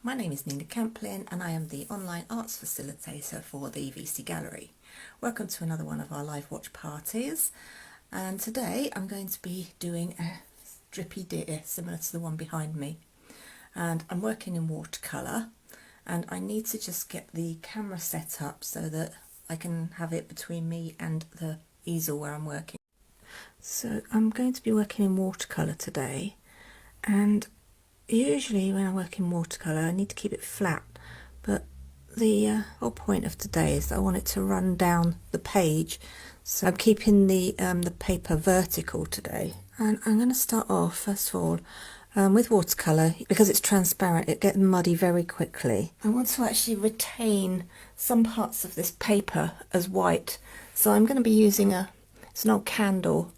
My name is Nina Camplin and I am the online arts facilitator for the VC Gallery. Welcome to another one of our live watch parties, and today I'm going to be doing a Drippy Deer similar to the one behind me, and I'm working in watercolour and I need to just get the camera set up so that I can have it between me and the easel where I'm working. So I'm going to be working in watercolour today, and usually when I work in watercolour I need to keep it flat, but the whole point of today is that I want it to run down the page, so I'm keeping the paper vertical today. And I'm going to start off first of all with watercolour. Because it's transparent, it gets muddy very quickly. I want to actually retain some parts of this paper as white, so I'm going to be using it's an old candle,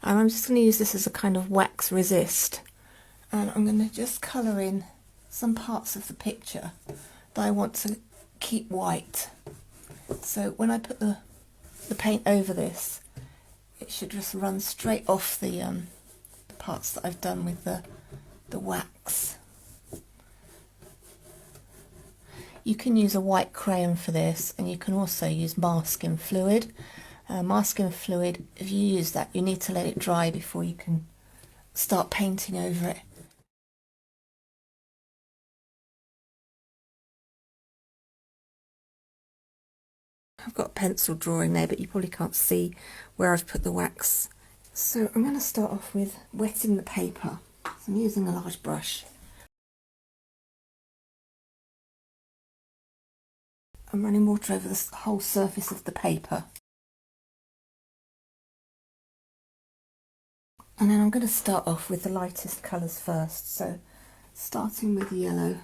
and I'm just going to use this as a kind of wax resist. And I'm going to just colour in some parts of the picture that I want to keep white. So when I put the paint over this, it should just run straight off the parts that I've done with the wax. You can use a white crayon for this, and you can also use masking fluid. Masking fluid, if you use that, you need to let it dry before you can start painting over it. I've got a pencil drawing there, but you probably can't see where I've put the wax. So I'm going to start off with wetting the paper. So I'm using a large brush. I'm running water over the whole surface of the paper. And then I'm going to start off with the lightest colours first. So starting with yellow,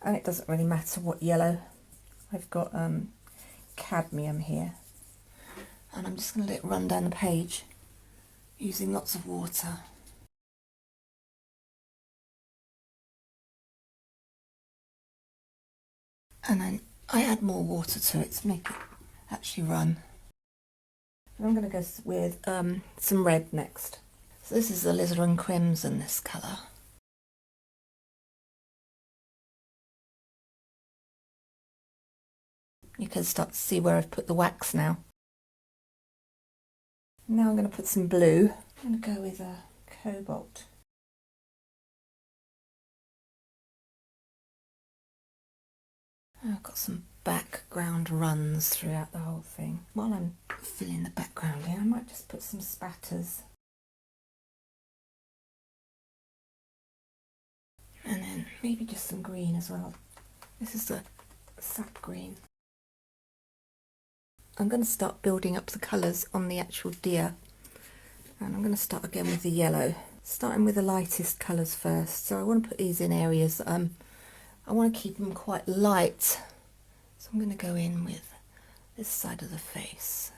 and it doesn't really matter what yellow. I've got cadmium here, and I'm just going to let it run down the page using lots of water. And then I add more water to it to make it actually run. And I'm going to go with some red next. So this is alizarin crimson, this colour. You can start to see where I've put the wax now. Now I'm going to put some blue. I'm going to go with a cobalt. I've got some background runs throughout the whole thing. While I'm filling the background in, I might just put some spatters. And then maybe just some green as well. This is the sap green. I'm going to start building up the colours on the actual deer. And I'm going to start again with the yellow. Starting with the lightest colours first. So I want to put these in areas that I want to keep them quite light. So I'm going to go in with this side of the face.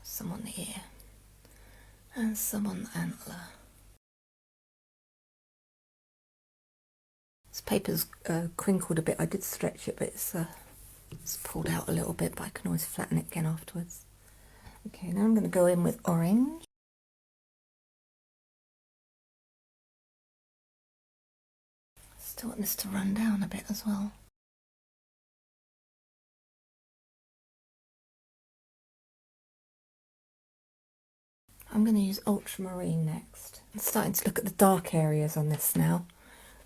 Some on the ear. And some on the antler. This paper's crinkled a bit. I did stretch it, but it's pulled out a little bit, but I can always flatten it again afterwards. Okay, now I'm going to go in with orange. Still want this to run down a bit as well. I'm going to use ultramarine next. I'm starting to look at the dark areas on this now.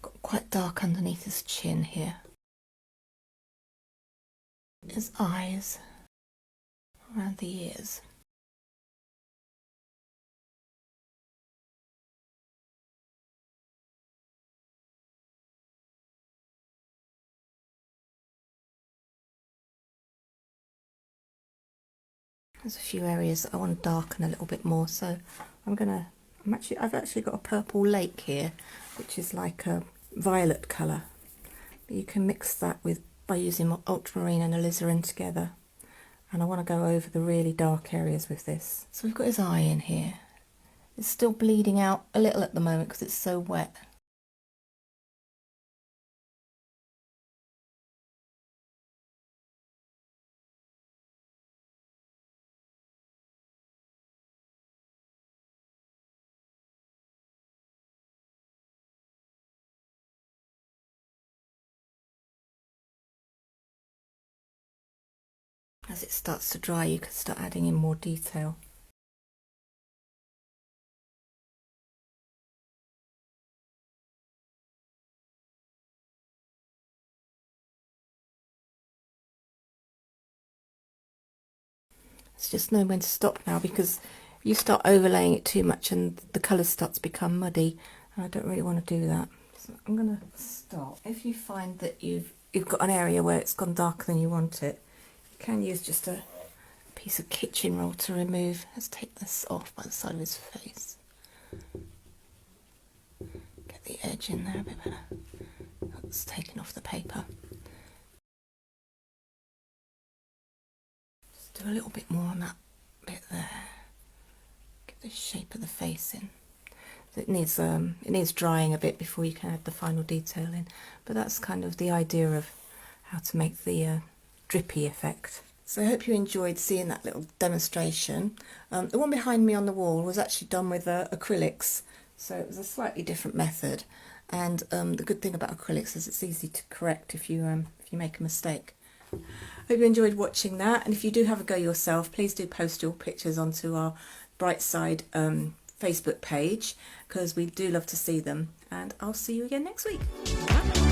Got quite dark underneath his chin here. His eyes, around the ears. There's a few areas that I want to darken a little bit more, so I've actually got a purple lake here, which is like a violet colour. But you can mix that by using ultramarine and alizarin together. And I want to go over the really dark areas with this. So we've got his eye in here. It's still bleeding out a little at the moment because it's so wet. as it starts to dry, you can start adding in more detail. It's just know when to stop now, because you start overlaying it too much and the colours start to become muddy, and I don't really want to do that. So I'm going to stop. If you find that you've got an area where it's gone darker than you want it, you can use just a piece of kitchen roll to remove. Let's take this off by the side of his face. Get the edge in there a bit better. That's taken off the paper. Just do a little bit more on that bit there. Get the shape of the face in. It needs drying a bit before you can add the final detail in, but that's kind of the idea of how to make the drippy effect. So I hope you enjoyed seeing that little demonstration. The one behind me on the wall was actually done with acrylics, so it was a slightly different method, and the good thing about acrylics is it's easy to correct if you make a mistake. Hope you enjoyed watching that, and if you do have a go yourself, please do post your pictures onto our Brightside Facebook page, because we do love to see them, and I'll see you again next week. Bye.